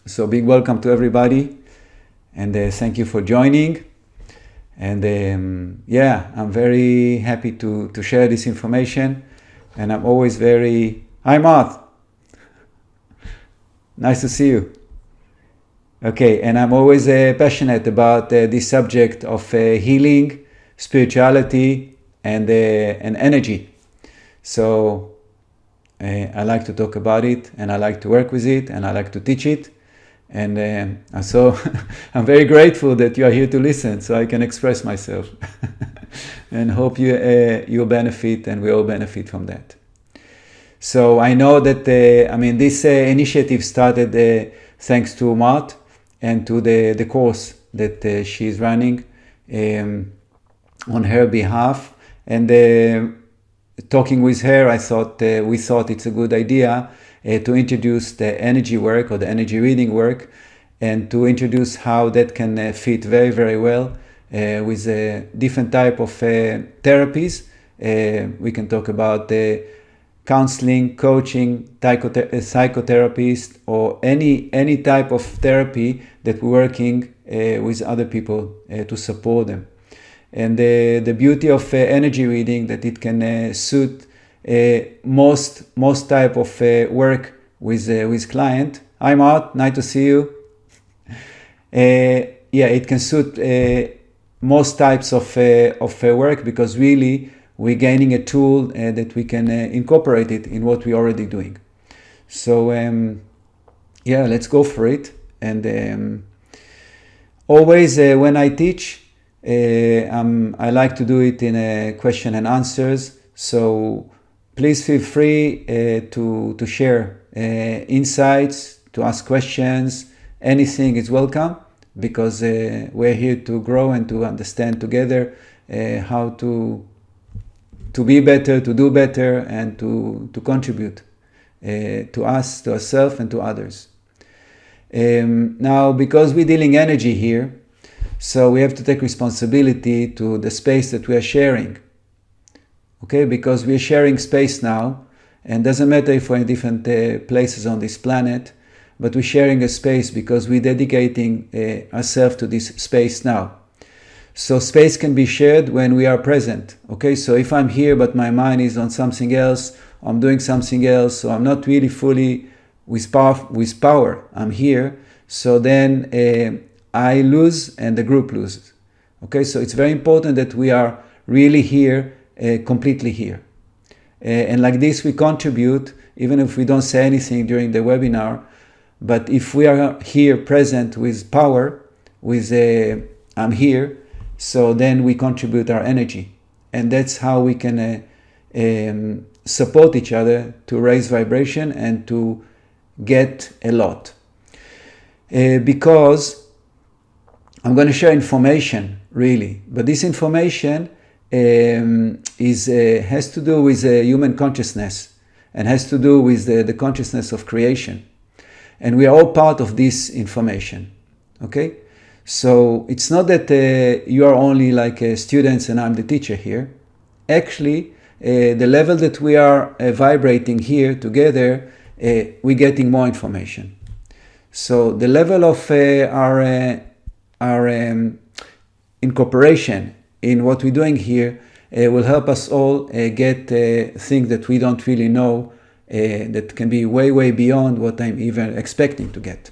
So big welcome to everybody, and thank you for joining. And I'm very happy to share this information, and I'm always Hi Marth! Nice to see you. Okay, and I'm always passionate about this subject of healing, spirituality, and energy. So I like to talk about it, and I like to work with it, and I like to teach it. And so I'm very grateful that you are here to listen, so I can express myself. And hope you'll benefit, and we all benefit from that. So I know that this initiative started thanks to Mart and to the course that she's running on her behalf. And talking with her, we thought it's a good idea to introduce the energy work or the energy reading work, and to introduce how that can fit very, very well with different type of therapies. We can talk about counseling, coaching, psychotherapist, or any type of therapy that we're working with other people to support them. And the beauty of energy reading, that it can suit most type of work with client. Hi Mart, nice to see you. It can suit most types of work, because really we're gaining a tool that we can incorporate it in what we're already doing. So let's go for it. And always when I teach, I like to do it in a question and answers. So please feel free to share insights, to ask questions. Anything is welcome, because we're here to grow and to understand together how to be better, to do better, and to contribute to us, to ourselves, and to others. Now, because we're dealing energy here, so we have to take responsibility to the space that we are sharing. Okay, because we're sharing space now, and doesn't matter if we're in different places on this planet, but we're sharing a space because we're dedicating ourselves to this space now. So space can be shared when we are present. Okay, so if I'm here but my mind is on something else, I'm doing something else, so I'm not really fully with power. I'm here, so then I lose and the group loses. Okay, so it's very important that we are really here, completely here. And like this we contribute, even if we don't say anything during the webinar. But if we are here present with power, with I'm here, so then we contribute our energy. And that's how we can support each other to raise vibration and to get a lot. Because I'm going to share information, really, but this information has to do with human consciousness, and has to do with the consciousness of creation. And we are all part of this information. Okay? So it's not that you are only like students and I'm the teacher here. Actually, the level that we are vibrating here together, we're getting more information. So the level of our incorporation in what we're doing here will help us all get things that we don't really know, that can be way, way beyond what I'm even expecting to get.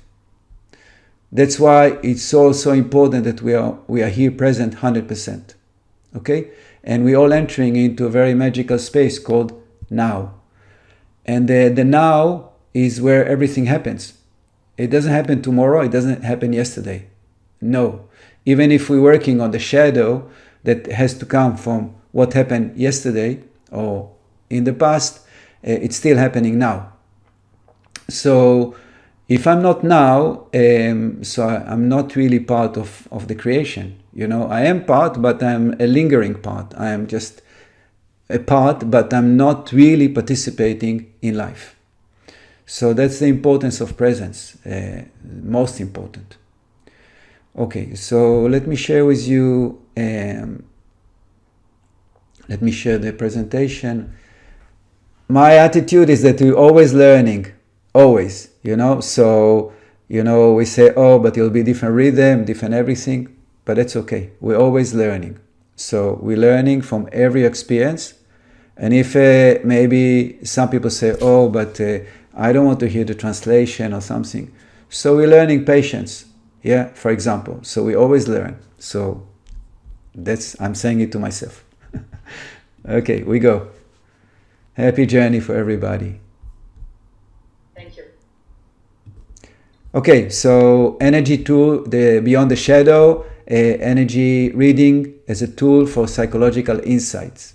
That's why it's so important that we are here present 100%. Okay? And we're all entering into a very magical space called now. And the now is where everything happens. It doesn't happen tomorrow, it doesn't happen yesterday. No. Even if we're working on the shadow that has to come from what happened yesterday or in the past, it's still happening now. So if I'm not now, so I'm not really part of the creation. I am part, but I'm a lingering part. I am just a part, but I'm not really participating in life. So that's the importance of presence, most important. Okay, so let me share with you, let me share the presentation. My attitude is that we're always learning, always. So, we say, oh, but it'll be different rhythm, different everything, but that's okay. We're always learning. So we're learning from every experience. And if maybe some people say, oh, but I don't want to hear the translation or something. So we're learning patience, for example. So we always learn. So I'm saying it to myself. Okay, we go. Happy journey for everybody. Thank you. Okay, so energy tool, the Beyond the Shadow, energy reading as a tool for psychological insights.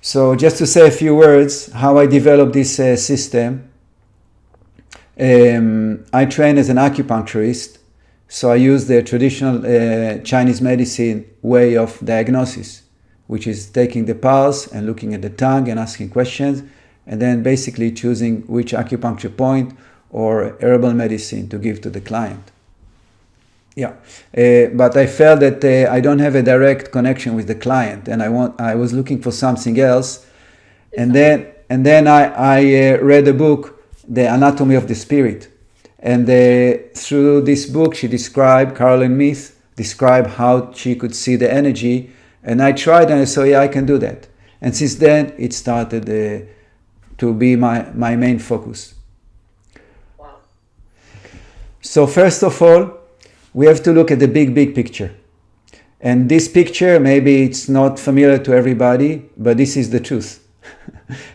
So just to say a few words, how I developed this system. I train as an acupuncturist, so I use the traditional Chinese medicine way of diagnosis, which is taking the pulse and looking at the tongue and asking questions, and then basically choosing which acupuncture point or herbal medicine to give to the client. But I felt that I don't have a direct connection with the client, and I was looking for something else, and then I read a book, The Anatomy of the Spirit, and through this book Caroline Meath described how she could see the energy, and I tried and I saw I can do that, and since then it started to be my main focus. Wow. So first of all, we have to look at the big picture. And this picture, maybe it's not familiar to everybody, but this is the truth.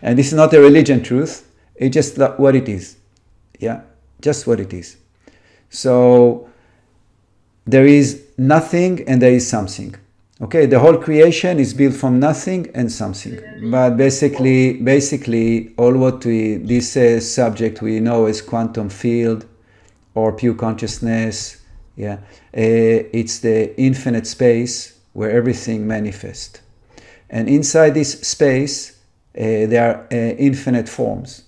And this is not a religion truth, it's just what it is. Just what it is. So there is nothing and there is something. Okay, the whole creation is built from nothing and something. But basically all what this subject we know as quantum field or pure consciousness, it's the infinite space where everything manifests. And inside this space, there are infinite forms.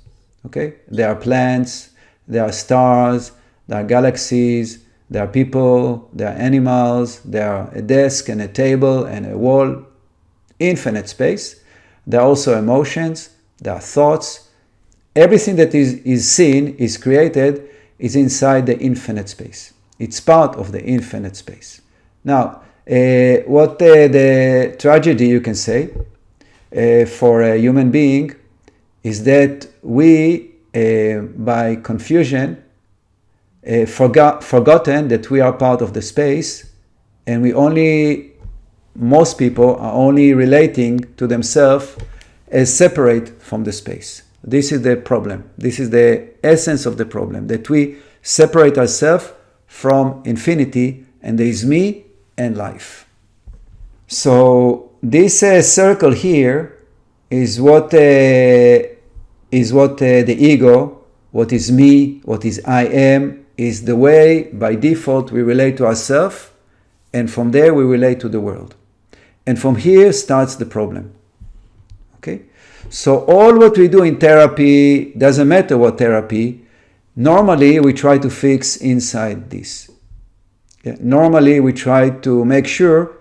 Okay? There are plants, there are stars, there are galaxies, there are people, there are animals, there are a desk and a table and a wall. Infinite space. There are also emotions, there are thoughts. Everything that is seen, is created, is inside the infinite space. It's part of the infinite space. Now, what the tragedy, you can say, for a human being is that we, by confusion, forgotten that we are part of the space, and most people are only relating to themselves as separate from the space. This is the problem. This is the essence of the problem, that we separate ourselves from infinity, and there is me and life. So this circle here is what the ego, what is me, what is I am, is the way by default we relate to ourselves, and from there we relate to the world. And from here starts the problem. Okay? So all what we do in therapy, doesn't matter what therapy, normally we try to fix inside this. Normally we try to make sure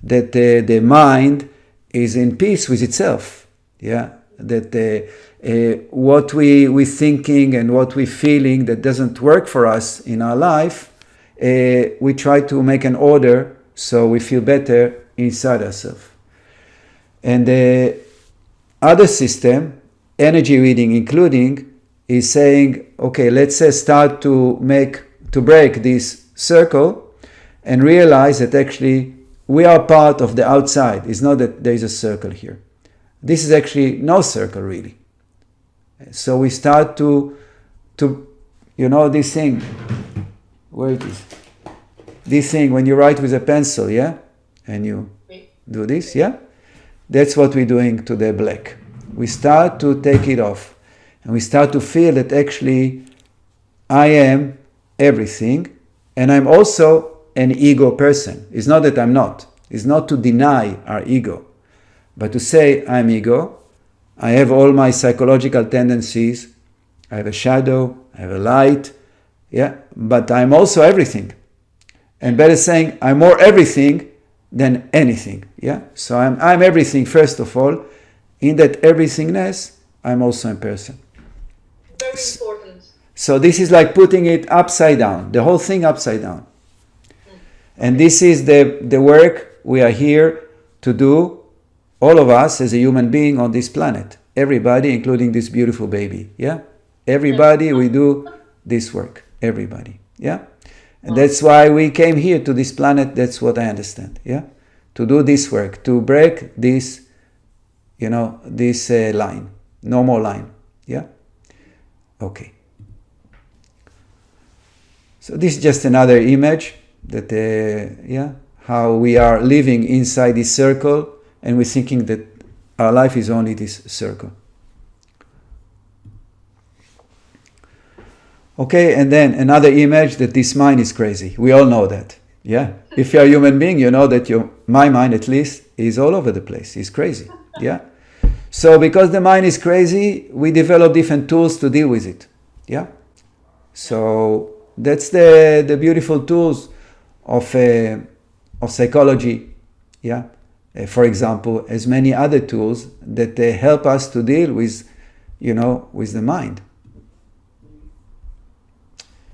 that the mind is in peace with itself. That what we're thinking and what we're feeling that doesn't work for us in our life, we try to make an order so we feel better inside ourselves. And the other system, energy reading including, is saying, okay, let's start to break this circle and realize that actually we are part of the outside. It's not that there is a circle here. This is actually no circle really. So we start to this thing, where it is? This thing, when you write with a pencil, and you do this, that's what we're doing to the black. We start to take it off, and we start to feel that actually I am everything, and I'm also an ego person. It's not that I'm not. It's not to deny our ego, but to say I'm ego. I have all my psychological tendencies. I have a shadow, I have a light, but I'm also everything. And better saying, I'm more everything than anything, So I'm everything first of all. In that everythingness, I'm also a person. important. So this is like putting it upside down, the whole thing upside down. And this is the work we are here to do, all of us as a human being on this planet. Everybody, including this beautiful baby. Yeah? Everybody, we do this work. Everybody. Yeah? And that's why we came here to this planet. That's what I understand. Yeah? To do this work, to break this, this line. No more line. Yeah? Okay. So this is just another image that, how we are living inside this circle and we're thinking that our life is only this circle. Okay, and then another image that this mind is crazy. We all know that. Yeah? If you're a human being, you know that my mind at least is all over the place. It's crazy. Yeah? So because the mind is crazy, we develop different tools to deal with it. Yeah? So that's the beautiful tools of psychology. Yeah? For example, as many other tools that help us to deal with, with the mind.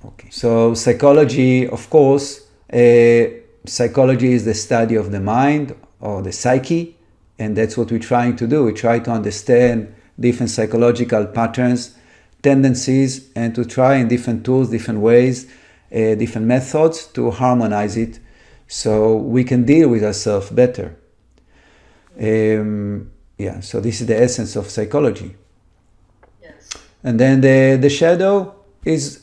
Okay. So psychology, of course, psychology is the study of the mind or the psyche, and that's what we're trying to do. We try to understand different psychological patterns, tendencies, and to try in different tools, different ways, different methods to harmonize it so we can deal with ourselves better. So this is the essence of psychology. Yes. And then the shadow is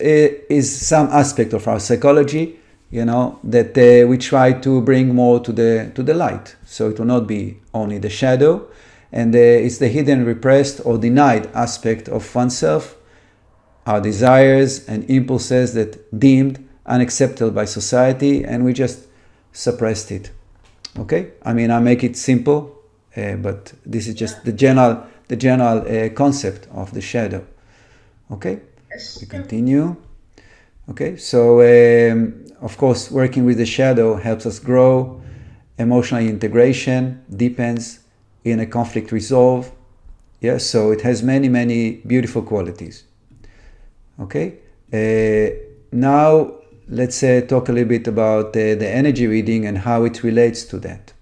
some aspect of our psychology, that we try to bring more to the light. So it will not be only the shadow, and it's the hidden, repressed, or denied aspect of oneself, our desires and impulses that deemed unacceptable by society, and we just suppressed it. Okay, I mean, I make it simple, but this is just the general concept of the shadow. Okay. We continue. Okay, so of course, working with the shadow helps us grow. Emotional integration deepens, inner conflict resolve. Yeah, so it has many, many beautiful qualities. Okay, now let's talk a little bit about the energy reading and how it relates to that.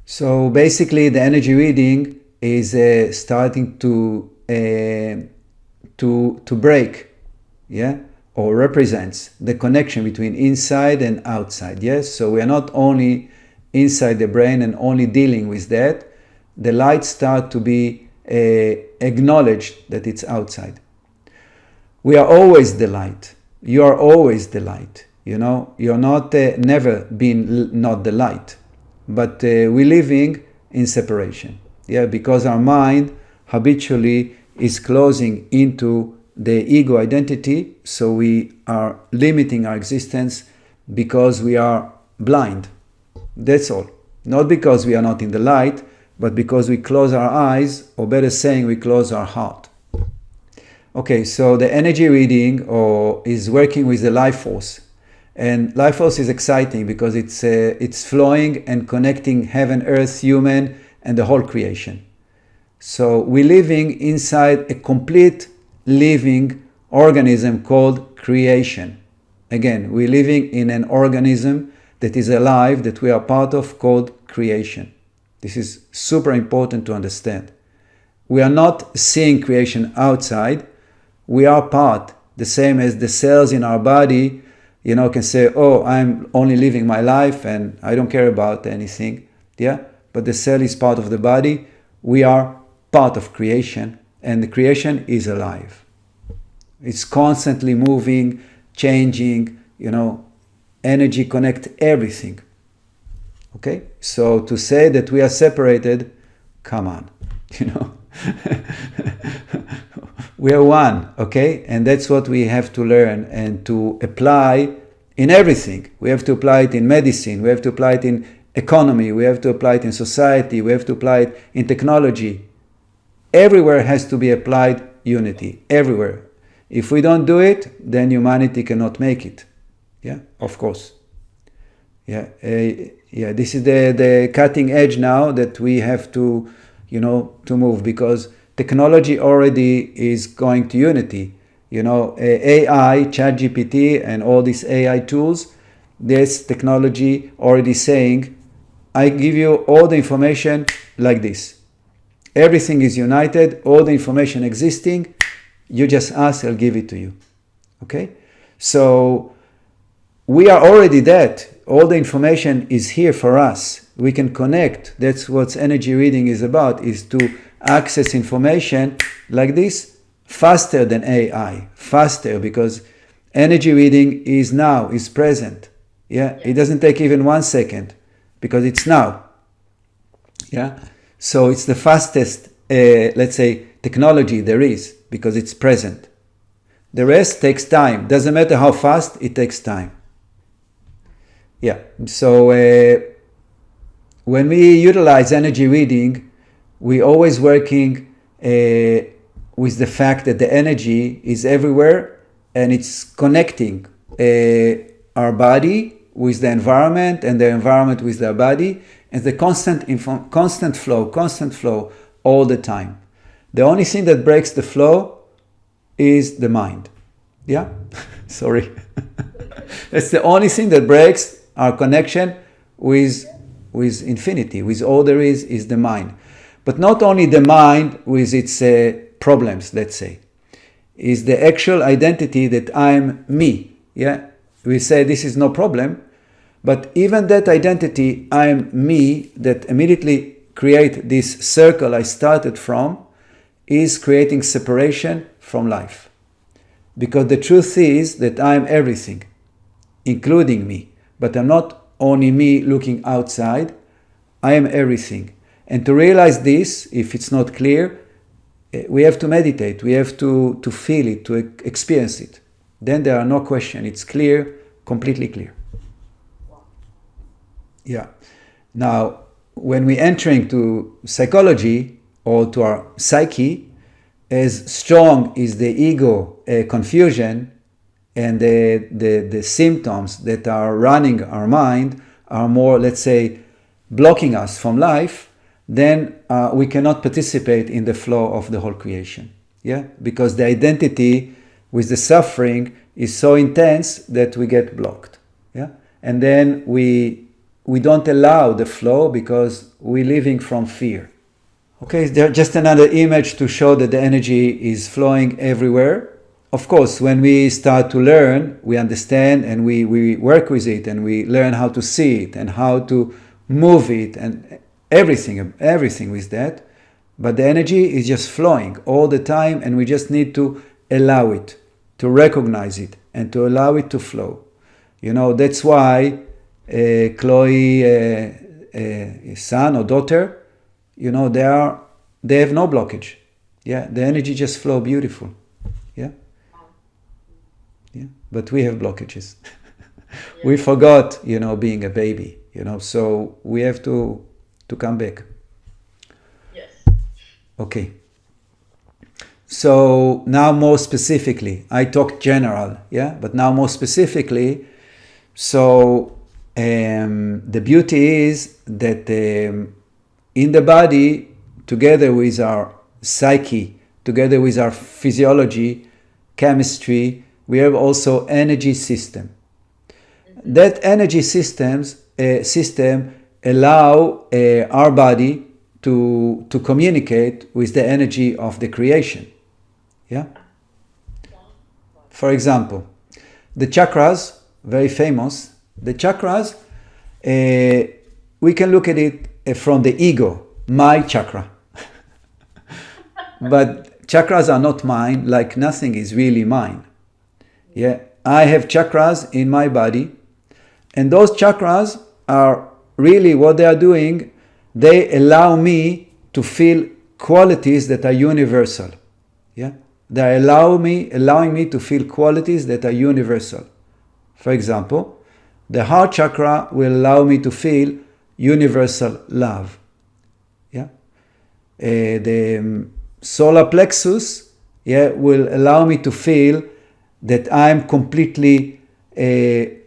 So basically, the energy reading is starting to break, or represents the connection between inside and outside. Yes, so we are not only inside the brain and only dealing with that. The light start to be acknowledged that it's outside. We are always the light. You are always the light. You're not never been not the light, but we're living in separation. Yeah, because our mind habitually is closing into the ego identity, so we are limiting our existence because we are blind. That's all. Not because we are not in the light, but because we close our eyes, or better saying, we close our heart. Okay, so the energy reading is working with the life force. And life force is exciting because it's flowing and connecting heaven, earth, human, and the whole creation. So we're living inside a complete living organism called creation. Again, we're living in an organism that is alive, that we are part of, called creation. This is super important to understand. We are not seeing creation outside. We are part, the same as the cells in our body, can say, oh, I'm only living my life and I don't care about anything. Yeah, but the cell is part of the body. We are part of creation, and the creation is alive. It's constantly moving, changing, energy connect everything. Okay, so to say that we are separated, come on, we are one. Okay, and that's what we have to learn and to apply in everything. We have to apply it in medicine, we have to apply it in economy, we have to apply it in society, we have to apply it in technology. Everywhere has to be applied unity, everywhere. If we don't do it, then humanity cannot make it. Yeah, of course. Yeah, this is the cutting edge now that we have to, to move, because technology already is going to unity. AI, ChatGPT, and all these AI tools, this technology already saying, I give you all the information like this. Everything is united, all the information existing, you just ask, I'll give it to you. Okay? So we are already that. All the information is here for us. We can connect. That's what energy reading is about, is to access information like this faster than AI. Faster, because energy reading is now, is present. Yeah? It doesn't take even 1 second because it's now. Yeah? So it's the fastest, let's say, technology there is because it's present. The rest takes time. Doesn't matter how fast, it takes time. Yeah. So when we utilize energy reading, we always working with the fact that the energy is everywhere and it's connecting our body with the environment and the environment with the body, and the constant flow all the time. The only thing that breaks the flow is the mind. Yeah? Sorry. It's the only thing that breaks our connection with infinity, with all there is the mind. But not only the mind with its problems, let's say, is the actual identity that I'm me. Yeah? We say this is no problem, but even that identity, I'm me, that immediately create this circle I started from, is creating separation from life. Because the truth is that I'm everything, including me. But I'm not only me looking outside, I am everything. And to realize this, if it's not clear, we have to meditate, we have to feel it, to experience it. Then there are no questions, it's clear, completely clear. Yeah. Now, when we enter into psychology or to our psyche, as strong is the ego confusion and the symptoms that are running our mind are more, let's say, blocking us from life, then we cannot participate in the flow of the whole creation. Yeah, because the identity with the suffering is so intense that we get blocked. Yeah, and then we don't allow the flow because we're living from fear. Okay, there's just another image to show that the energy is flowing everywhere. Of course, when we start to learn, we understand and we work with it and we learn how to see it and how to move it and everything with that. But the energy is just flowing all the time and we just need to allow it, to recognize it and to allow it to flow. That's why Chloe, son or daughter, they have no blockage. Yeah, the energy just flow beautiful. Yeah, yeah. But we have blockages. We forgot, being a baby. So we have to come back. Yes. Okay. So now more specifically, I talked general, yeah, but now more specifically, so the beauty is that in the body, together with our psyche, together with our physiology, chemistry, we have also energy system. That energy system allow our body to communicate with the energy of the creation. Yeah. For example, the chakras, very famous. The chakras, we can look at it from the ego, my chakra. But chakras are not mine, like nothing is really mine. Yeah, I have chakras in my body, and those chakras are really what they are doing. They allow me to feel qualities that are universal. Yeah, they allowing me to feel qualities that are universal. For example, the heart chakra will allow me to feel universal love. Yeah, the solar plexus, will allow me to feel that I'm completely a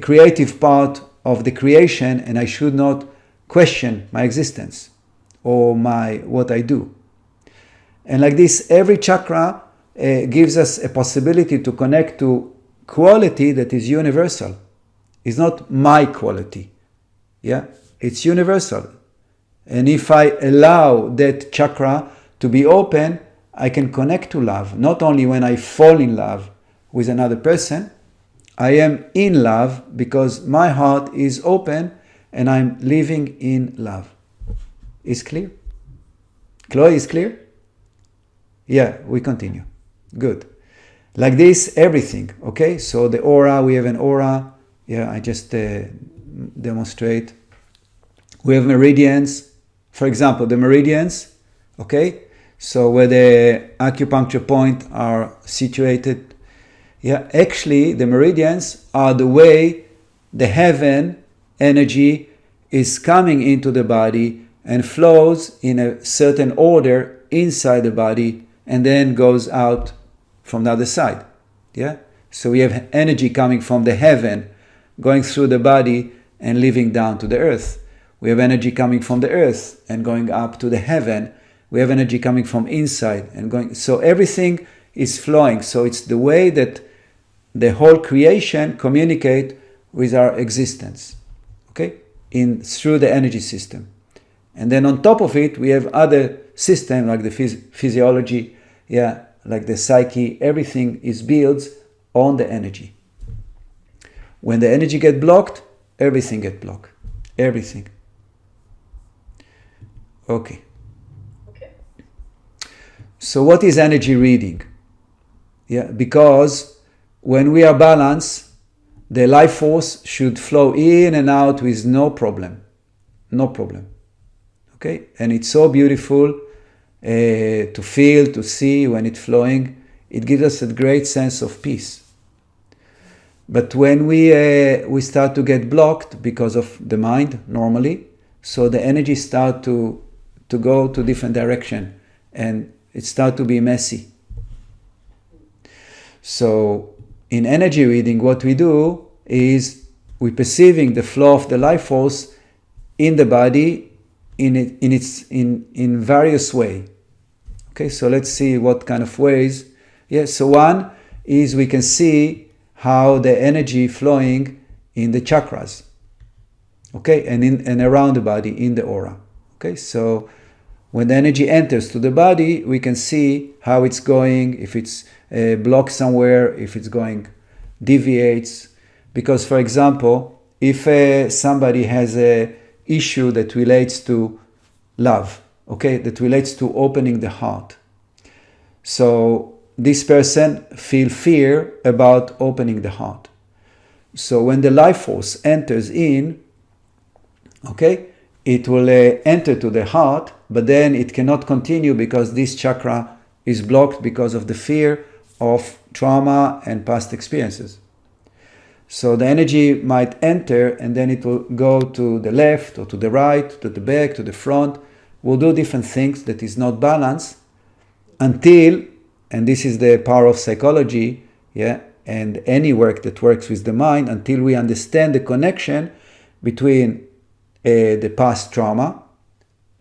creative part of the creation, and I should not question my existence or what I do. And like this, every chakra gives us a possibility to connect to quality that is universal. It's not my quality. Yeah, it's universal. And if I allow that chakra to be open, I can connect to love. Not only when I fall in love with another person, I am in love because my heart is open and I'm living in love. Is clear? Chloe, is clear? Yeah, we continue. Good. Like this, everything. Okay, so the aura, we have an aura. Yeah, I just demonstrate. We have meridians. For example, the meridians. Okay, so where the acupuncture points are situated. Yeah, actually, the meridians are the way the heaven energy is coming into the body and flows in a certain order inside the body and then goes out from the other side. Yeah, so we have energy coming from the heaven going through the body and living down to the earth. We have energy coming from the earth and going up to the heaven. We have energy coming from inside and going. So everything is flowing. So it's the way that the whole creation communicate with our existence. Okay, through the energy system. And then on top of it, we have other systems like the physiology, yeah, like the psyche. Everything is built on the energy. When the energy get blocked, everything get blocked. Everything. Okay. Okay. So what is energy reading? Yeah, because when we are balanced, the life force should flow in and out with no problem. No problem. Okay, and it's so beautiful to feel, to see when it's flowing. It gives us a great sense of peace. But when we start to get blocked because of the mind normally, so the energy start to go to different direction and it start to be messy. So in energy reading, what we do is we perceiving the flow of the life force in the body in various way. Okay, so let's see what kind of ways. Yeah, so one is we can see how the energy flowing in the chakras. Okay, and around the body in the aura. Okay, so when the energy enters to the body, we can see how it's going, if it's blocked somewhere, if it's going deviates. Because, for example, if somebody has a issue that relates to love, okay, that relates to opening the heart. So this person feel fear about opening the heart. So when the life force enters in, okay, it will enter to the heart, but then it cannot continue because this chakra is blocked because of the fear of trauma and past experiences. So the energy might enter and then it will go to the left or to the right, to the back, to the front, will do different things that is not balanced until, and this is the power of psychology, yeah, and any work that works with the mind, until we understand the connection between the past trauma,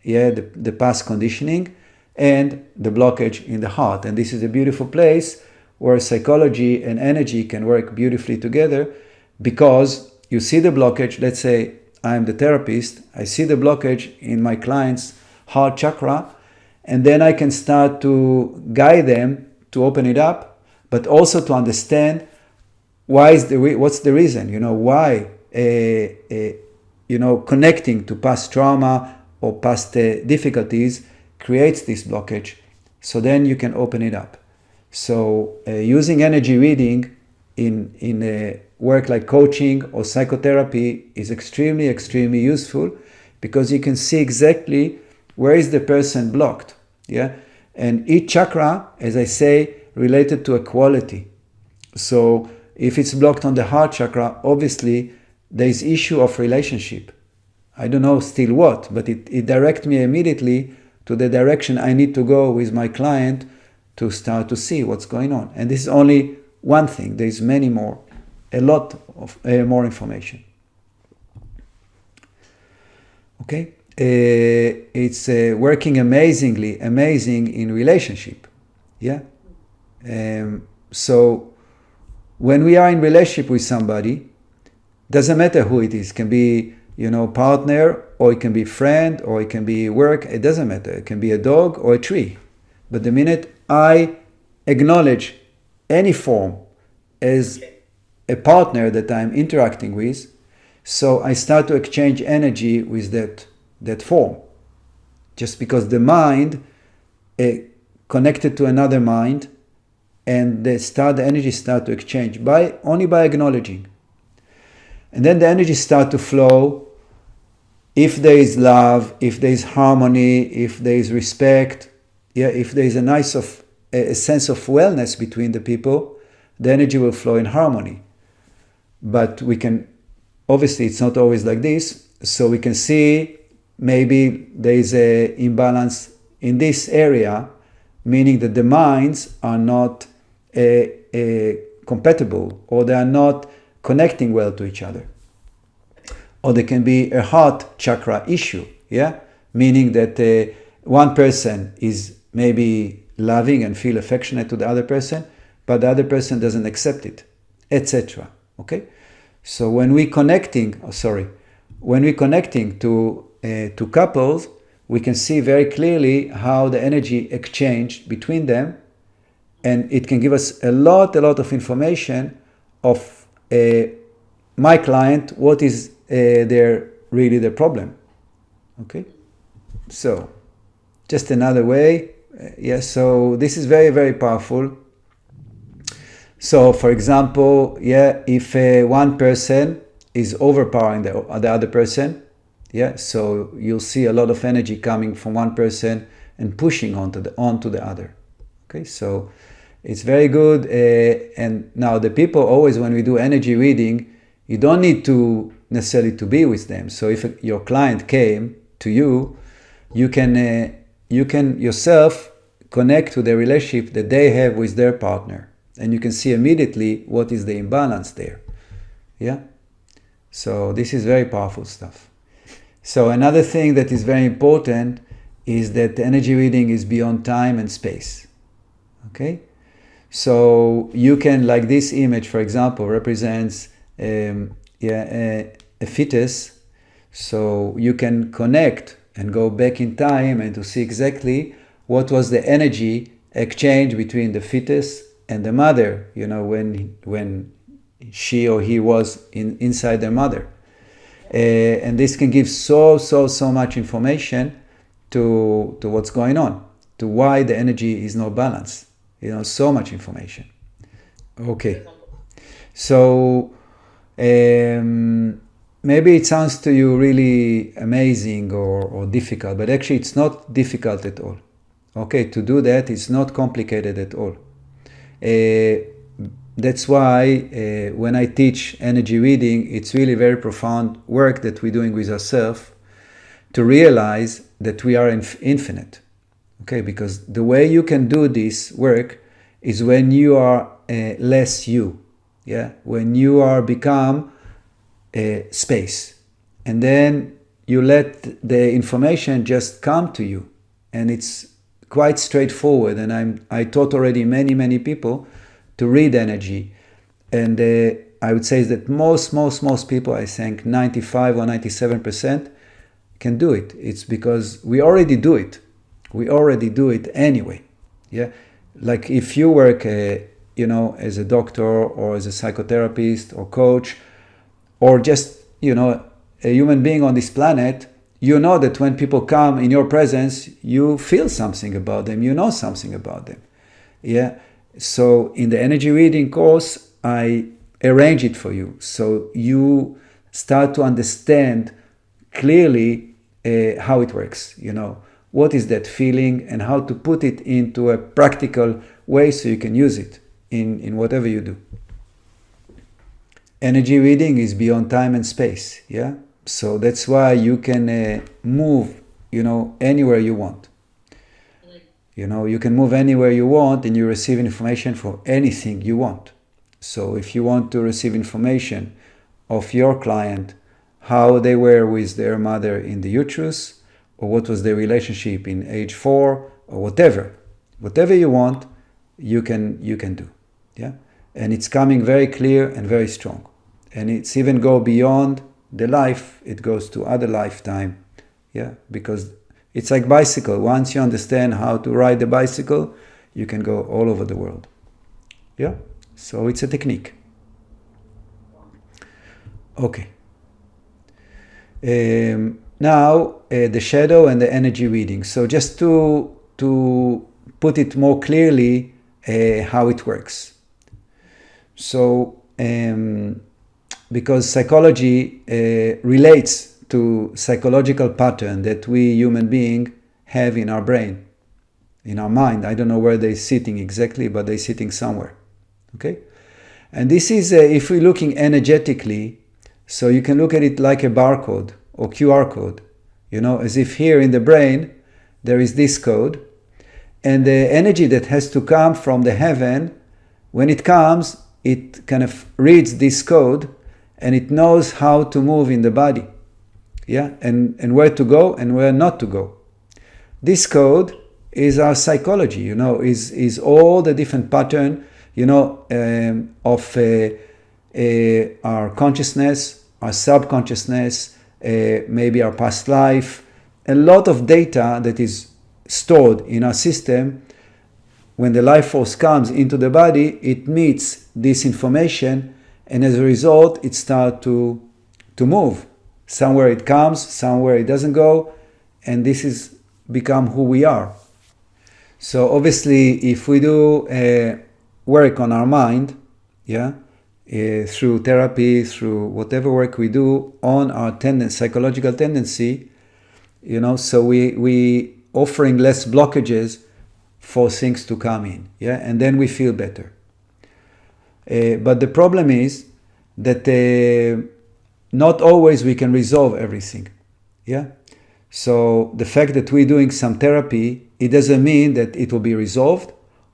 yeah, the past conditioning, and the blockage in the heart. And this is a beautiful place where psychology and energy can work beautifully together, because you see the blockage. Let's say I'm the therapist, I see the blockage in my client's heart chakra, and then I can start to guide them to open it up, but also to understand what's the reason, why, connecting to past trauma or past difficulties creates this blockage. So then you can open it up. So using energy reading in a work like coaching or psychotherapy is extremely, extremely useful, because you can see exactly where is the person blocked. Yeah, and each chakra, as I say, related to a quality. So if it's blocked on the heart chakra, obviously there is issue of relationship. I don't know still what, but it directs me immediately to the direction I need to go with my client to start to see what's going on. And this is only one thing. There's many more, a lot of more information. Okay, it's working amazing in relationship. Yeah. So when we are in relationship with somebody, doesn't matter who it is, can be, partner, or it can be friend, or it can be work, it doesn't matter. It can be a dog or a tree. But the minute I acknowledge any form as a partner that I'm interacting with, so I start to exchange energy with that form. Just because the mind connected to another mind, and the energy start to exchange only by acknowledging. And then the energy start to flow if there is love, if there is harmony, if there is respect, if there is a sense of wellness between the people, the energy will flow in harmony. But obviously it's not always like this, so we can see maybe there is an imbalance in this area, meaning that the minds are not compatible, or they are not connecting well to each other. Or there can be a heart chakra issue, meaning that one person is maybe loving and feel affectionate to the other person, but the other person doesn't accept it, etc. Okay, so when we connecting to couples, we can see very clearly how the energy exchanged between them, and it can give us a lot of information of my client, what is really the problem. Okay, so just another way. So this is very powerful. So for example, if one person is overpowering the other person, so you'll see a lot of energy coming from one person and pushing onto the other. Okay, so it's very good. And now the people, always when we do energy reading, you don't need to necessarily to be with them. So if your client came to you, you can yourself connect to the relationship that they have with their partner, and you can see immediately what is the imbalance there. So this is very powerful stuff. So another thing that is very important is that the energy reading is beyond time and space. Okay, so you can, like this image, for example, represents a fetus. So you can connect and go back in time and to see exactly what was the energy exchange between the fetus and the mother, when she or he was inside their mother. And this can give so much information to what's going on, to why the energy is not balanced. So much information. Okay, so maybe it sounds to you really amazing or difficult, but actually it's not difficult at all. Okay, to do that, it's not complicated at all. That's why when I teach energy reading, it's really very profound work that we're doing with ourselves to realize that we are infinite. Okay, because the way you can do this work is when you are less you. When you are become space, and then you let the information just come to you, and it's quite straightforward. And I taught already many people to read energy, and I would say that most people, I think 95 or 97% can do it. It's because we already do it. We already do it anyway. Like if you work as a doctor or as a psychotherapist or coach, or just a human being on this planet, you know that when people come in your presence, you feel something about them, something about them. So in the energy reading course, I arrange it for you, so you start to understand clearly how it works. What is that feeling, and how to put it into a practical way so you can use it in whatever you do. Energy reading is beyond time and space. So that's why you can move, anywhere you want. You can move anywhere you want, and you receive information for anything you want. So if you want to receive information of your client, how they were with their mother in the uterus, or what was their relationship in age 4, or whatever you want, you can do. Yeah, and it's coming very clear and very strong, and it's even go beyond the life. It goes to other lifetime. Yeah, because it's like bicycle. Once you understand how to ride the bicycle, you can go all over the world. Yeah, so it's a technique. Okay. Now the shadow and the energy reading. So just to put it more clearly, how it works. So because psychology relates to psychological pattern that we human being have in our brain, in our mind. I don't know where they're sitting exactly, but they're sitting somewhere. Okay, and this is if we're looking energetically. So you can look at it like a barcode or QR code, as if here in the brain there is this code, and the energy that has to come from the heaven, when it comes, it kind of reads this code, and it knows how to move in the body, yeah, and where to go and where not to go. This code is our psychology, is all the different pattern, of our consciousness, our subconsciousness, maybe our past life, a lot of data that is stored in our system. When the life force comes into the body, it meets this information, and as a result, it starts to move. Somewhere it comes, somewhere it doesn't go, and this is become who we are. So obviously, if we do work on our mind, yeah, through therapy, through whatever work we do on our psychological tendency, so we offering less blockages for things to come in, yeah, and then we feel better. But the problem is that not always we can resolve everything, yeah. So the fact that we're doing some therapy, it doesn't mean that it will be resolved,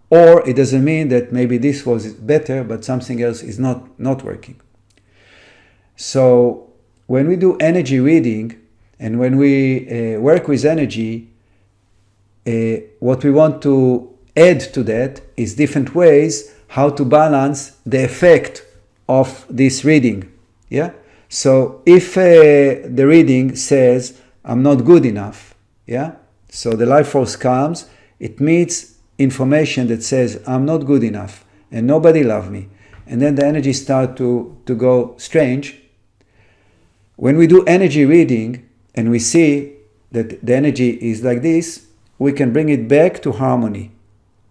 or it doesn't mean that maybe this was better, but something else is not working. So when we do energy reading, and when we work with energy, what we want to add to that is different ways how to balance the effect of this reading. Yeah. So if the reading says I'm not good enough, yeah, so the life force comes, it meets information that says I'm not good enough and nobody loves me, and then the energy starts to go strange. When we do energy reading and we see that the energy is like this, we can bring it back to harmony,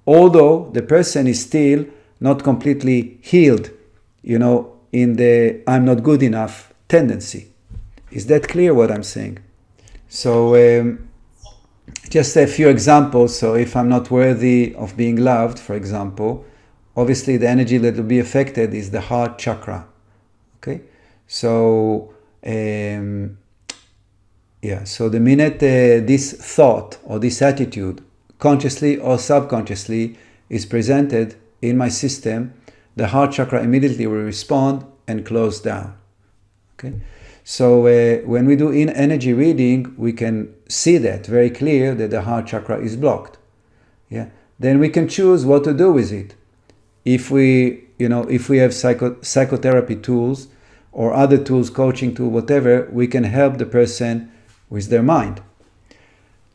although the person is still not completely healed, in the I'm not good enough tendency. Is that clear what I'm saying? So just a few examples. So if I'm not worthy of being loved, for example, obviously the energy that will be affected is the heart chakra. Okay, so so the minute this thought or this attitude, consciously or subconsciously, is presented in my system, the heart chakra immediately will respond and close down. Okay, so when we do energy reading, we can see that very clear that the heart chakra is blocked. Yeah, then we can choose what to do with it. If we have psychotherapy tools or other tools, coaching tool, whatever, we can help the person with their mind.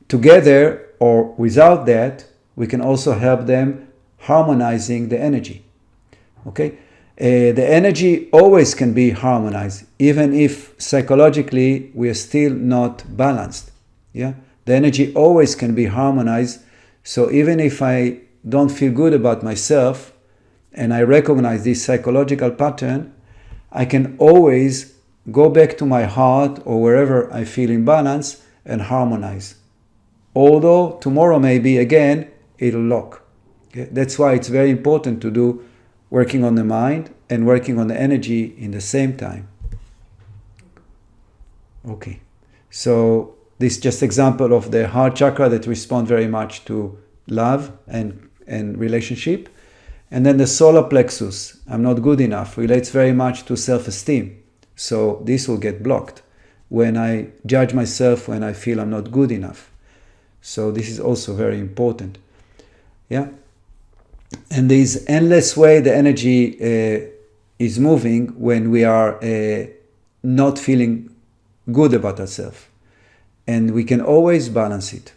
Together or without that, we can also help them harmonizing the energy. Okay, the energy always can be harmonized, even if psychologically we are still not balanced. Yeah, the energy always can be harmonized. So even if I don't feel good about myself and I recognize this psychological pattern, I can always go back to my heart or wherever I feel imbalance and harmonize. Although tomorrow maybe again it'll lock. Okay? That's why it's very important to do working on the mind and working on the energy in the same time. Okay, so this is just example of the heart chakra that respond very much to love and relationship. And then the solar plexus, I'm not good enough, relates very much to self-esteem. So this will get blocked. when I judge myself, when I feel I'm not good enough. So this is also very important. Yeah. And there's endless way the energy is moving when we are not feeling good about ourselves. And we can always balance it.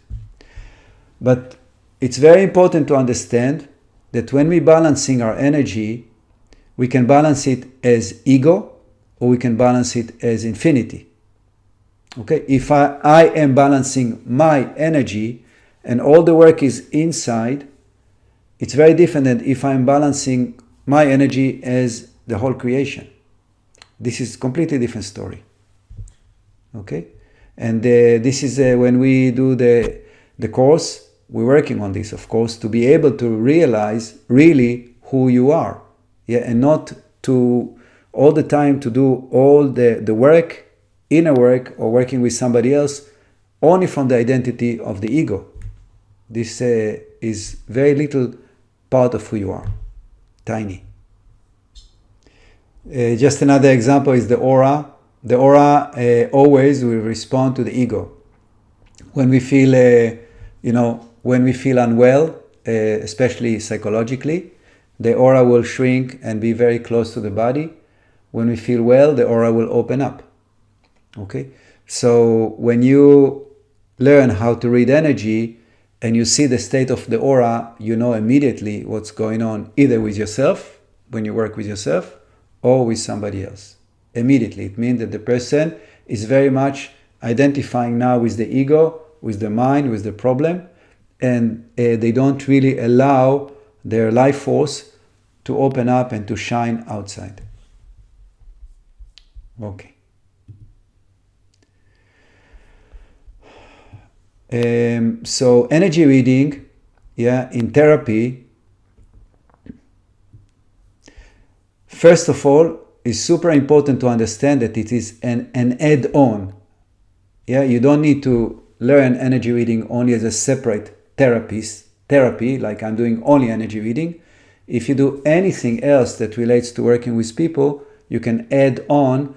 But it's very important to understand that when we're balancing our energy, we can balance it as ego or we can balance it as infinity. Okay, if I am balancing my energy and all the work is inside, it's very different than if I'm balancing my energy as the whole creation. This is a completely different story. Okay, and this is when we do the course, we're working on this, of course, to be able to realize really who you are. Yeah, and not to all the time to do all the work, inner work, or working with somebody else only from the identity of the ego. This is very little part of who you are, tiny. Just another example is the aura. The aura always will respond to the ego. When we feel, when we feel unwell, especially psychologically, the aura will shrink and be very close to the body. When we feel well, the aura will open up. Okay? So when you learn how to read energy and you see the state of the aura, you know immediately what's going on, either with yourself, when you work with yourself, or with somebody else. Immediately. It means that the person is very much identifying now with the ego, with the mind, with the problem, and they don't really allow their life force to open up and to shine outside. Okay. So energy reading, in therapy, first of all, is super important to understand that it is an add-on. You don't need to learn energy reading only as a separate therapy, like I'm doing only energy reading. If you do anything else that relates to working with people, you can add on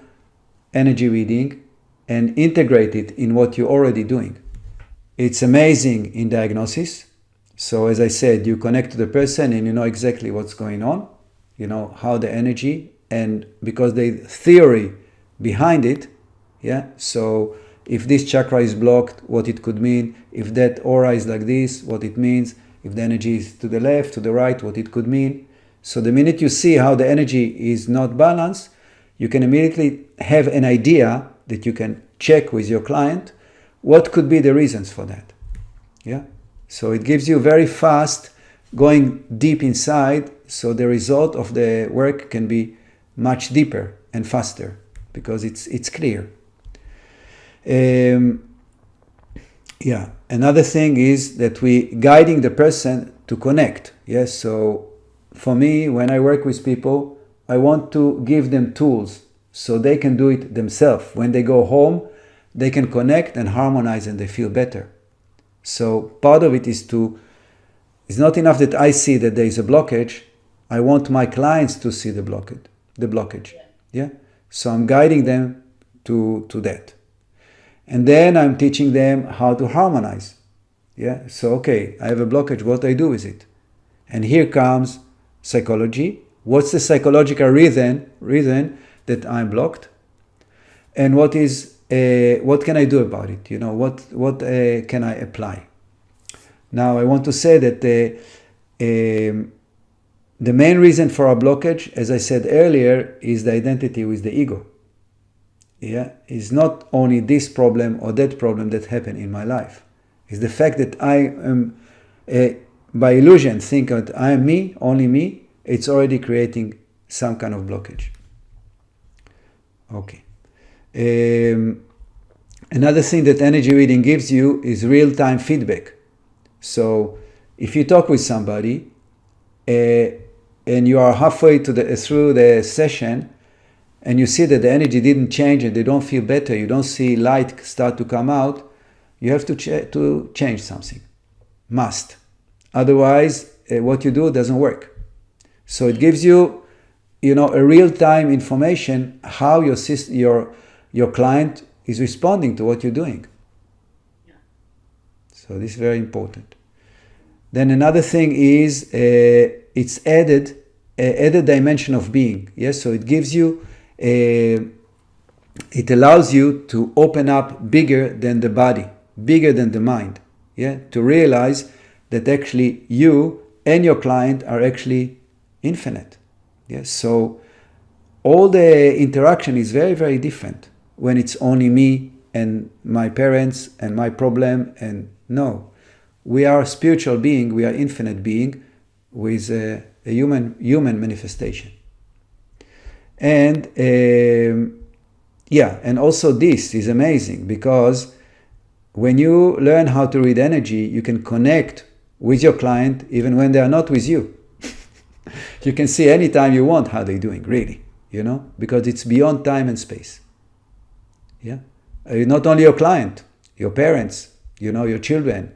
energy reading and integrate it in what you're already doing. It's amazing in diagnosis. So as I said, you connect to the person and you know exactly what's going on. You know how the energy, and because the theory behind it, so if this chakra is blocked, what it could mean, if that aura is like this, what it means, if the energy is to the left, to the right, what it could mean. So the minute you see how the energy is not balanced, you can immediately have an idea that you can check with your client what could be the reasons for that. So it gives you very fast going deep inside, so the result of the work can be much deeper and faster because it's clear. Another thing is that we guiding the person to connect. So for me, when I work with people, I want to give them tools so they can do it themselves. When they go home, they can connect and harmonize and they feel better. So part of it is it's not enough that I see that there is a blockage. I want my clients to see the blockage. So I'm guiding them to that. And then I'm teaching them how to harmonize. So, okay, I have a blockage, what do I do with it? And here comes psychology. What's the psychological reason that I'm blocked? And what can I do about it? What can I apply? Now, I want to say that the main reason for our blockage, as I said earlier, is the identity with the ego. It's not only this problem or that problem that happened in my life. It's the fact that I am, by illusion, think that I am me, only me. It's already creating some kind of blockage. Okay. Another thing that energy reading gives you is real-time feedback. So if you talk with somebody and you are halfway through the session and you see that the energy didn't change and they don't feel better, you don't see light start to come out, you have to change something. Must. Otherwise, what you do doesn't work. So it gives you, a real-time information how your client is responding to what you're doing. Yeah. So this is very important. Then another thing is it's added dimension of being. Yes, so it gives you it allows you to open up bigger than the body, bigger than the mind. Yeah, to realize that actually you and your client are actually infinite. Yes, so all the interaction is very, very different when it's only me and my parents and my problem. And no, we are a spiritual being, we are infinite being with a human manifestation. And and also this is amazing because when you learn how to read energy, you can connect with your client even when they are not with you. You can see anytime you want how they're doing, really, because it's beyond time and space. Yeah, not only your client, your parents, your children,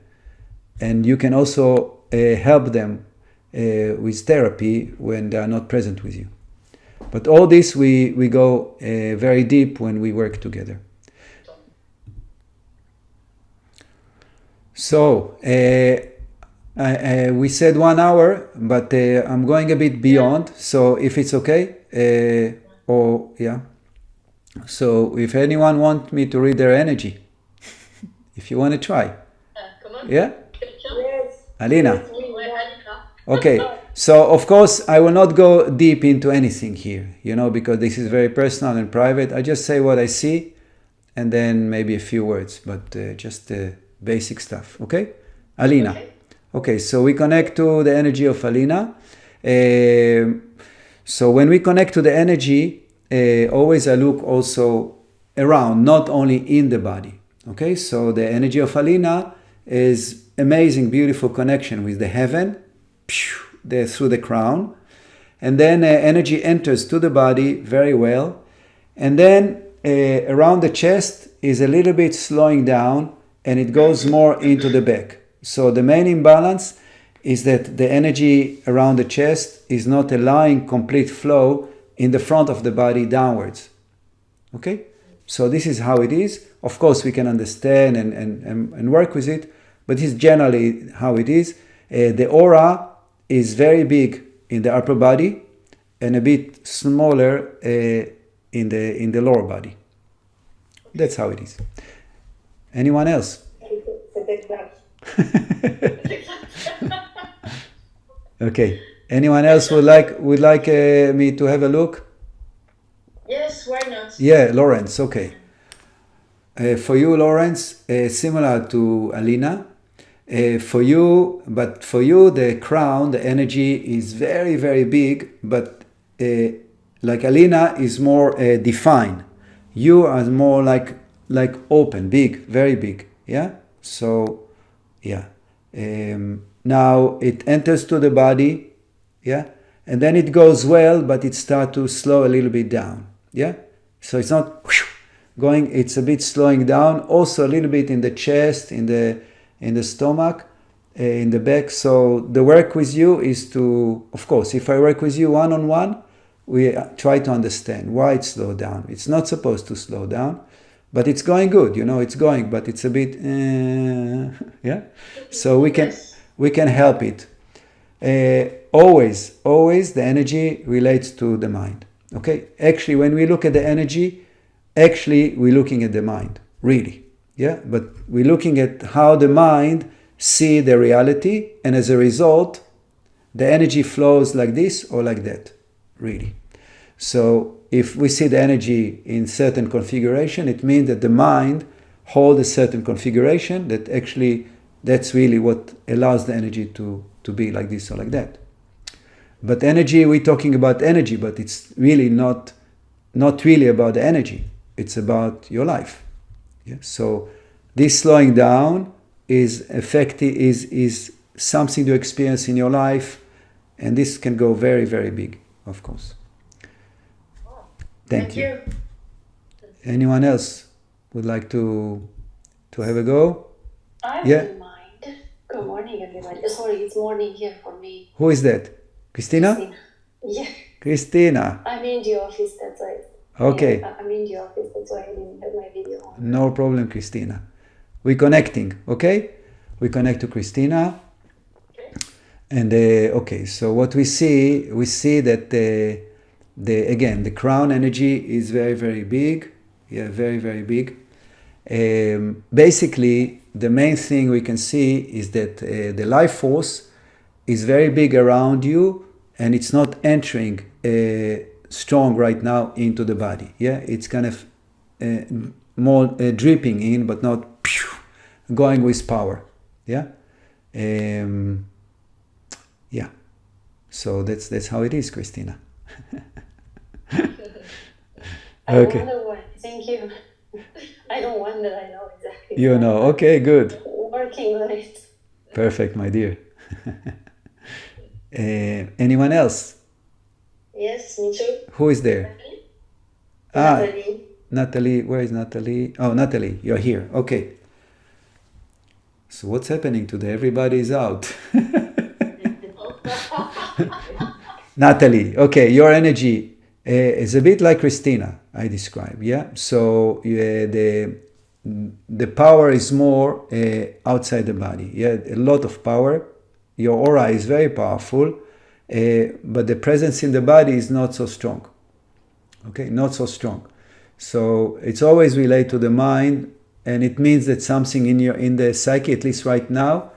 and you can also help them with therapy when they are not present with you. But all this we go very deep when we work together. So we said 1 hour, but I'm going a bit beyond. So if it's okay, So if anyone wants me to read their energy, if you want to try, Come on. yeah, Yes. Alina. Yes, we want. Okay, so of course I will not go deep into anything here, because this is very personal and private. I just say what I see and then maybe a few words, but just basic stuff, okay? Alina. Okay, so we connect to the energy of Alina. So when we connect to the energy, always I look also around, not only in the body, okay? So the energy of Alina is amazing, beautiful connection with the heaven, through the crown, and then energy enters to the body very well, and then around the chest is a little bit slowing down and it goes more into the back. So the main imbalance is that the energy around the chest is not allowing complete flow in the front of the body downwards. Okay, so this is how it is. Of course we can understand and work with it, but this is generally how it is. The aura is very big in the upper body and a bit smaller in the lower body. That's how it is. Anyone else? Okay. Anyone else would like me to have a look? Yes, why not? Yeah, Lawrence. Okay. For you, Lawrence, similar to Alina. For you, the crown, the energy is very, very big, but like Alina is more defined. You are more like open, big, very big. Yeah. So, yeah. Now it enters to the body. Yeah. And then it goes well, but it starts to slow a little bit down. Yeah. So it's not going. It's a bit slowing down. Also a little bit in the chest, in the stomach, in the back. So the work with you is to, of course, if I work with you one-on-one, we try to understand why it slowed down. It's not supposed to slow down, but it's going good. It's going, but it's a bit, yeah. So we can help it. Always the energy relates to the mind. Okay. Actually, when we look at the energy, we're looking at the mind, really. Yeah, but we're looking at how the mind see the reality, and as a result, the energy flows like this or like that, really. So if we see the energy in certain configuration, it means that the mind holds a certain configuration that actually, that's really what allows the energy to be like this or like that. But energy, we're talking about energy, but it's really not really about the energy. It's about your life. Yeah? So this slowing down is effective, is something to experience in your life, and this can go very, very big, of course. Thank you. Anyone else would like to have a go? I Yeah. don't mind. Good morning, everybody. Sorry, it's morning here for me. Who is that? Christina? Yeah, Christina. I'm in the office, that's why. Okay. Yeah, I'm in the office, that's why I didn't have my video on. No problem, Christina. We're connecting, okay? We connect to Christina. Okay. And okay, so what we see that again, the crown energy is very, very big. Yeah, very, very big. Basically, the main thing we can see is that the life force is very big around you, and it's not entering strong right now into the body. Yeah, it's kind of more dripping in, but not going with power. Yeah. Yeah, so that's how it is, Christina. I wonder why. Thank you. I don't wonder, I know exactly. You know, okay, good. Working on it. Perfect, my dear. Anyone else? Yes, me too. Who is there? Natalie. Natalie, where is Natalie? Oh, Natalie, you're here. Okay. So what's happening today? Everybody is out. Natalie, okay, your energy is a bit like Christina, I describe, yeah? So the power is more outside the body, yeah? A lot of power. Your aura is very powerful, but the presence in the body is not so strong, okay? Not so strong. So it's always related to the mind, and it means that something in the psyche, at least right now,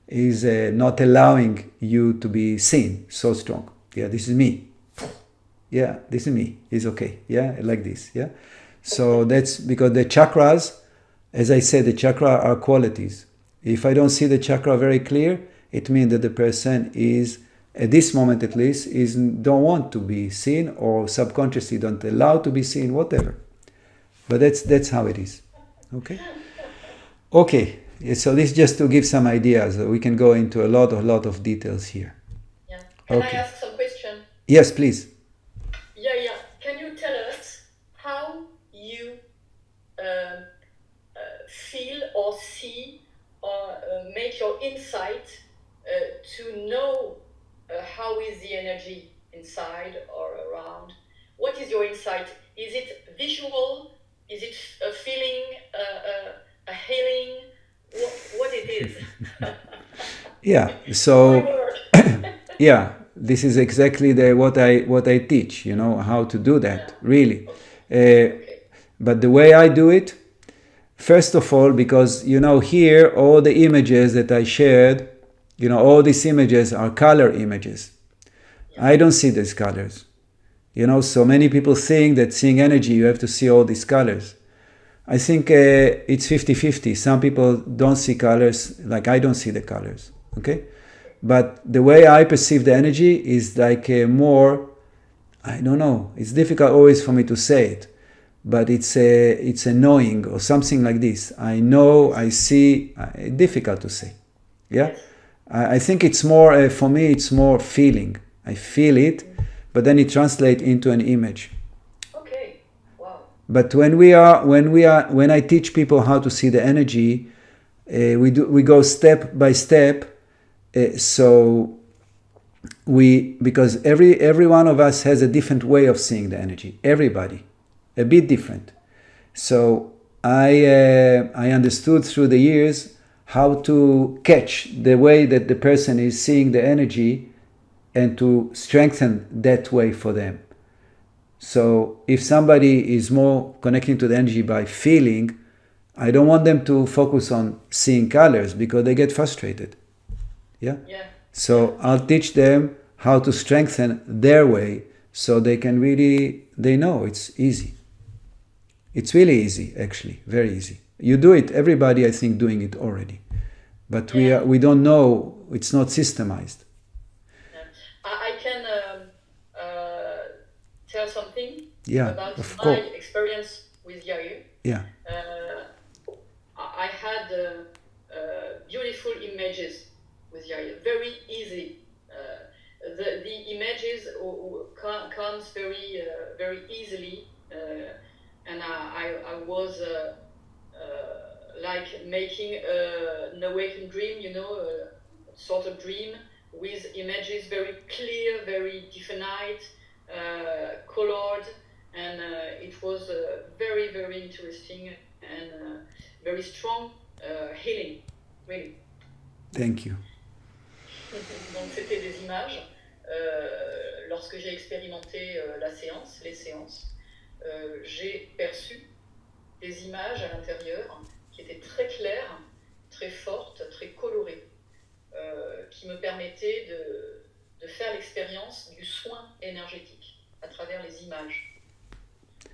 is not allowing you to be seen so strong. Yeah, this is me. Yeah, this is me. It's okay. Yeah, like this. Yeah. So that's because the chakras, as I said, the chakra are qualities. If I don't see the chakra very clear, it means that the person is, at this moment at least, is don't want to be seen, or subconsciously don't allow to be seen, whatever. But that's how it is. Okay. Okay. So this just to give some ideas. We can go into a lot of details here. Yeah. Can Okay. I ask some question? Yes, please. Yeah. Can you tell us how you feel or see or make your insight to know how is the energy inside or around? What is your insight? Is it visual? Is it a feeling, a healing? What it is? Yeah. My So word. yeah, this is exactly what I teach. You know how to do that, really. Okay. But the way I do it, first of all, because here all the images that I shared, all these images are color images. I don't see these colors. So many people think that seeing energy, you have to see all these colors. I think it's 50-50. Some people don't see colors, like I don't see the colors. Okay? But the way I perceive the energy is like more, I don't know, it's difficult always for me to say it, but it's a knowing or something like this. I know, I see, difficult to say. Yeah? I think it's more, for me, it's more feeling. I feel it, but then it translates into an image. Okay. Wow. But when I teach people how to see the energy, we go step by step. So because every one of us has a different way of seeing the energy. Everybody, a bit different. So I understood through the years how to catch the way that the person is seeing the energy, and to strengthen that way for them. So if somebody is more connecting to the energy by feeling, I don't want them to focus on seeing colors because they get frustrated. Yeah? So I'll teach them how to strengthen their way so they can they know it's easy. It's really easy, actually, very easy. You do it, everybody I think doing it already. But we don't know, it's not systemized. I can tell something about of my course. experience with Yair. Yeah. I had beautiful images with Yair, very easy. The images comes very easily, and I was like making an awakened dream, a sort of dream with images very clear, very definite, colored, and it was very, very interesting and very strong healing, really. Thank you. Donc c'était des images. Lorsque j'ai expérimenté les séances, j'ai perçu des images à l'intérieur qui étaient très claires, très fortes, très colorées, qui me permettaient de faire l'expérience du soin énergétique à travers les images.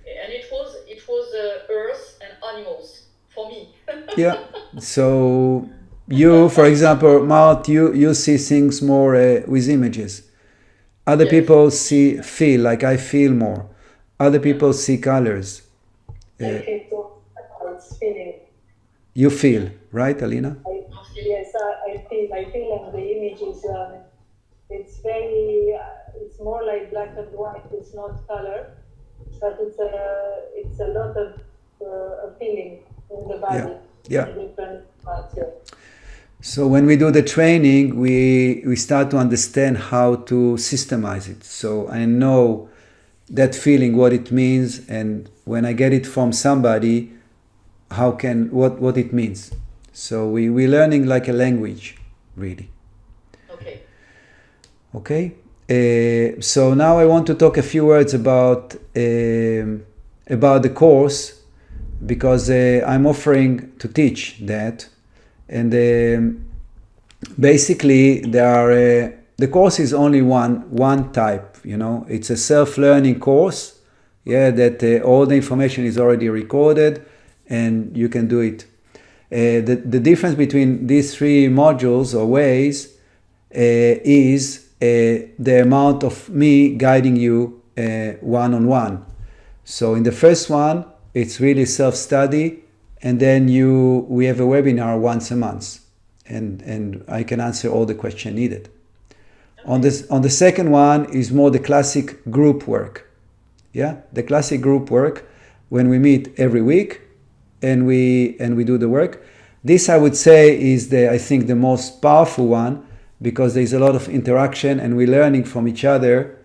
And it was earth and animals for me. Yeah. So you, for example, Mart, you see things more with images. Other people feel, like I feel more. Other people see colors. I feel it's feeling. You feel, right, Alina? Yes, I feel, and the image is, it's very, it's more like black and white. It's not color, but it's a lot of a feeling in the body. Yeah. In different parts. Yeah. So when we do the training, we start to understand how to systemize it. So I know that feeling, what it means, and when I get it from somebody, what it means. So we're learning like a language, really. Okay. So now I want to talk a few words about the course, because I'm offering to teach that, and basically the course is only one type. It's a self-learning course. That all the information is already recorded, and you can do it. The difference between these three modules or ways is the amount of me guiding you one-on-one. So in the first one, it's really self-study, and then we have a webinar once a month, and I can answer all the questions needed. On the second one is more the classic group work. The classic group work, when we meet every week and we do the work. This, I would say, is I think the most powerful one, because there's a lot of interaction and we're learning from each other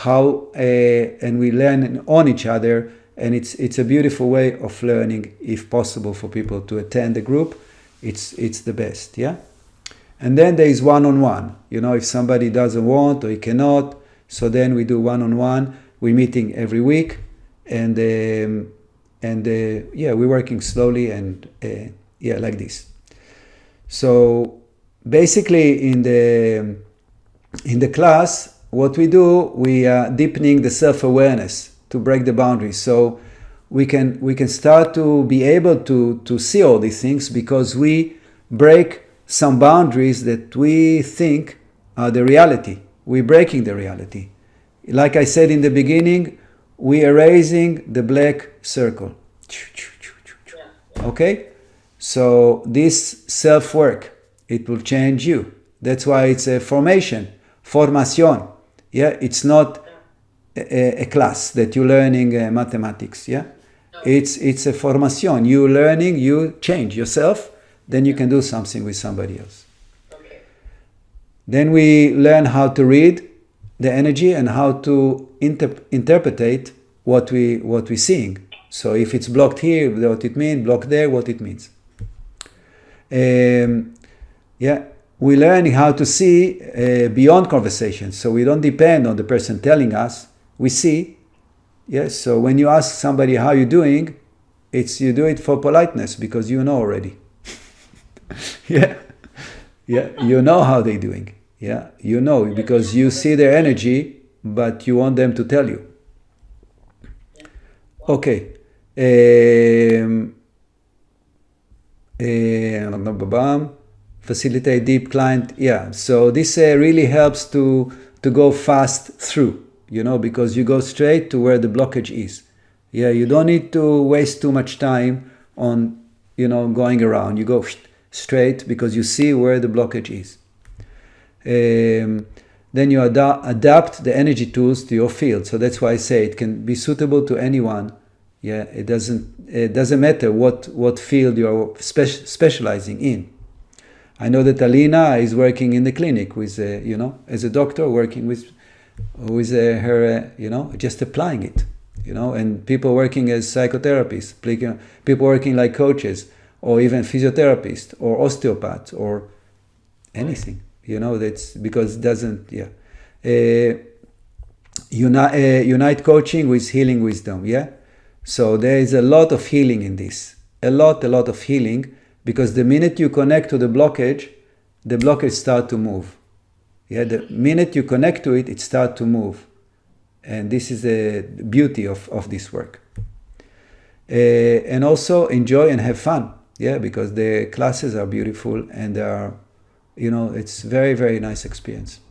and we learn on each other, and it's a beautiful way of learning. If possible for people to attend the group, it's the best. And then there is one-on-one. If somebody doesn't want or he cannot, so then we do one-on-one. We're meeting every week, and we're working slowly and like this. So basically in the class, what we do, we are deepening the self-awareness to break the boundaries. So we can start to be able to see all these things, because we break some boundaries that we think are the reality. We're breaking the reality. Like I said in the beginning, we are erasing the black circle. Okay? So this self-work, it will change you. That's why it's a formación. It's not a class that you're learning mathematics. It's a formación. You're learning, you change yourself, then you can do something with somebody else. Then we learn how to read the energy and how to interpret what we're seeing. So if it's blocked here, what it means, blocked there, what it means. We're learning how to see beyond conversations. So we don't depend on the person telling us. We see. So when you ask somebody how you're doing, you do it for politeness, because you know already. You know how they're doing. You know, because you see their energy, but you want them to tell you. Okay. Facilitate deep client. So this really helps to go fast through, because you go straight to where the blockage is. You don't need to waste too much time on, going around. You go straight, because you see where the blockage is. Then you adapt the energy tools to your field. So that's why I say it can be suitable to anyone. It doesn't matter what field you're specializing in. I know that Alina is working in the clinic with, as a doctor, working with her, just applying it. and people working as psychotherapists, people working like coaches, or even physiotherapists, or osteopaths, or anything. That's because it doesn't. Yeah. Unite coaching with healing wisdom. Yeah. So there is a lot of healing in this. A lot of healing, because the minute you connect to the blockage start to move. Yeah. The minute you connect to it, it starts to move. And this is the beauty of this work. And also enjoy and have fun. Yeah, because the classes are beautiful and they are, it's very, very nice experience.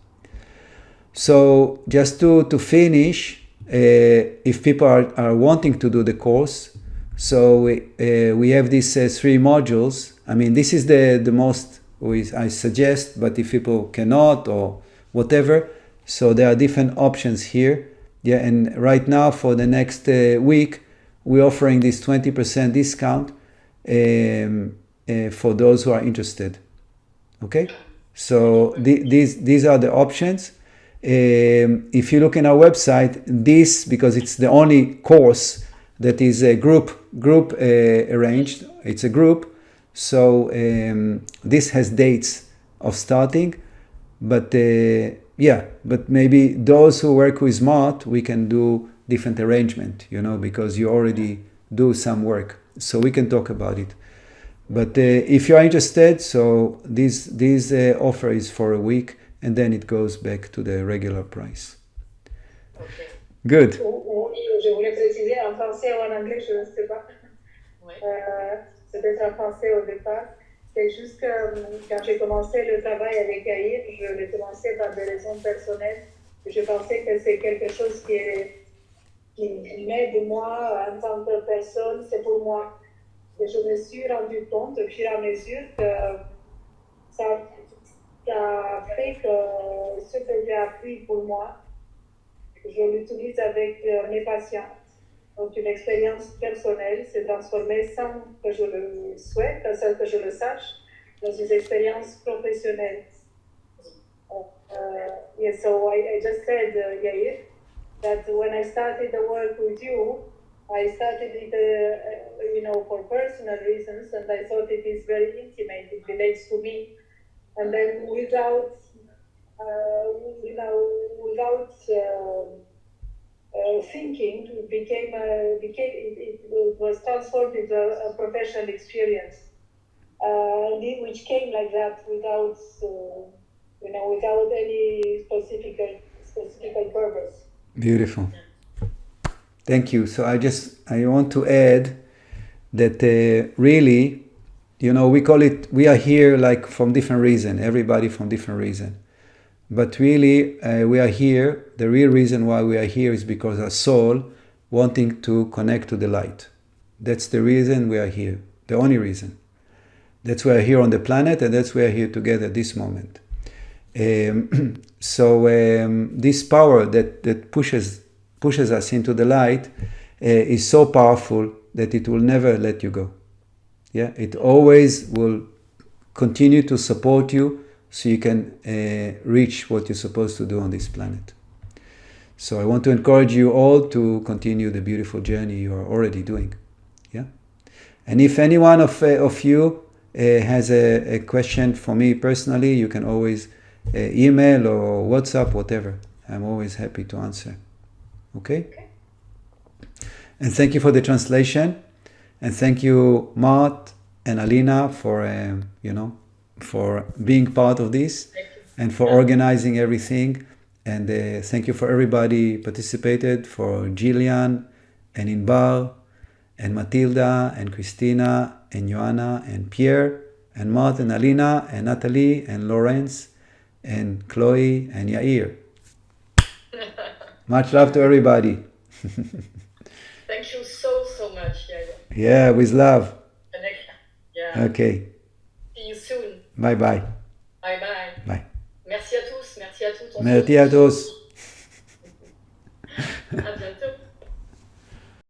So just to finish, if people are wanting to do the course, so we have these 3 modules. I mean, this is the most I suggest, but if people cannot or whatever, so there are different options here. Yeah, and right now for the next week, we're offering this 20% discount for those who are interested. Okay, so these are the options. If you look in our website, because it's the only course that is a group arranged, it's a group. So this has dates of starting, but but maybe those who work with Mart, we can do different arrangement, because you already do some work, so we can talk about it. But if you are interested, so this offer is for a week, and then it goes back to the regular price. Okay. Good. Je voulais préciser en français ou en anglais, je ne sais pas. Ouais. Peut-être en français au départ. C'est juste que quand j'ai commencé le travail avec Aïr, je l'ai commencé par des raisons personnelles. Je pensais que c'est quelque chose qui m'aide moi en tant que personne, c'est pour moi. Et je me suis rendu compte au fur et à mesure que ça a fait que ce que j'ai appris pour moi, je l'utilise avec mes patients. Donc une expérience personnelle s'est transformée sans que je le souhaite, sans que je le sache, dans une expérience professionnelle. Yeah, so I just said, Yair, that when I started the work with you, I started it, for personal reasons, and I thought it is very intimate. It relates to me, and then without thinking, it was transformed into a professional experience, which came like that without any specific purpose. Beautiful. Thank you. So I want to add that really, we are here like from different reason, everybody from different reason. But really, we are here. The real reason why we are here is because our soul wanting to connect to the light. That's the reason we are here. The only reason. That's why we are here on the planet, and that's why we are here together at this moment. So this power that pushes us into the light is so powerful that it will never let you go. Yeah, it always will continue to support you, so you can reach what you're supposed to do on this planet. So I want to encourage you all to continue the beautiful journey you are already doing. Yeah, and if any one of you has a question for me personally, you can always email or WhatsApp, whatever. I'm always happy to answer. Okay? And thank you for the translation, and thank you, Mart and Alina, for for being part of this and for organizing everything. And thank you for everybody participated, for Jillian and Inbar and Matilda and Christina and Joanna and Pierre and Mart and Alina and Natalie and Lawrence and Chloe and Yair. Much love to everybody. Thank you so much, Yair. Yeah, with love. Yeah. Okay. See you soon. Bye bye. Bye bye. Bye. Merci à tous. Merci à toutes. Merci à tous. À bientôt.